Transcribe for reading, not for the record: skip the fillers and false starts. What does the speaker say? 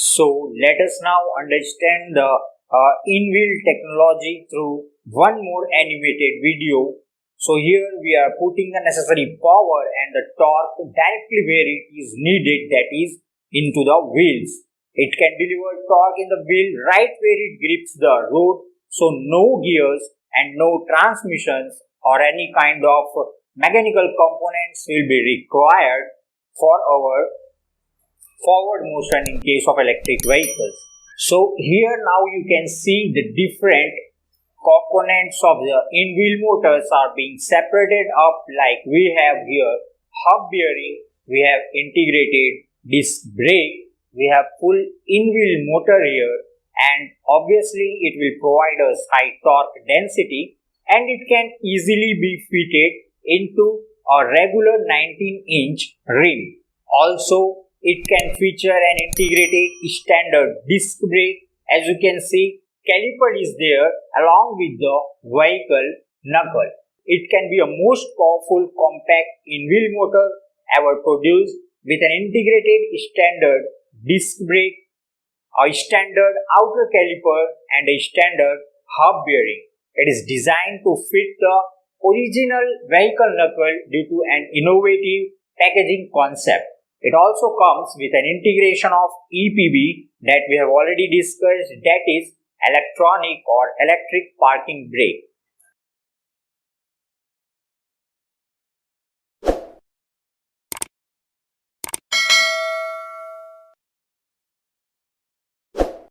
So let us now understand the in-wheel technology through one more animated video. So here we are putting the necessary power and the torque directly where it is needed, that is into the wheels. It can deliver torque in the wheel right where it grips the road, so no gears and no transmissions or any kind of mechanical components will be required for our forward motion in case of electric vehicles. So here now you can see the different components of the in-wheel motors are being separated up, like we have here hub bearing, we have integrated disc brake, we have full in-wheel motor here, and obviously it will provide us high torque density, and it can easily be fitted into a regular 19-inch rim. Also, it can feature an integrated standard disc brake. As you can see, caliper is there along with the vehicle knuckle. It can be a most powerful compact in-wheel motor ever produced, with an integrated standard disc brake, a standard outer caliper and a standard hub bearing. It is designed to fit the original vehicle knuckle due to an innovative packaging concept. It also comes with an integration of EPB that we have already discussed, that is electronic or electric parking brake.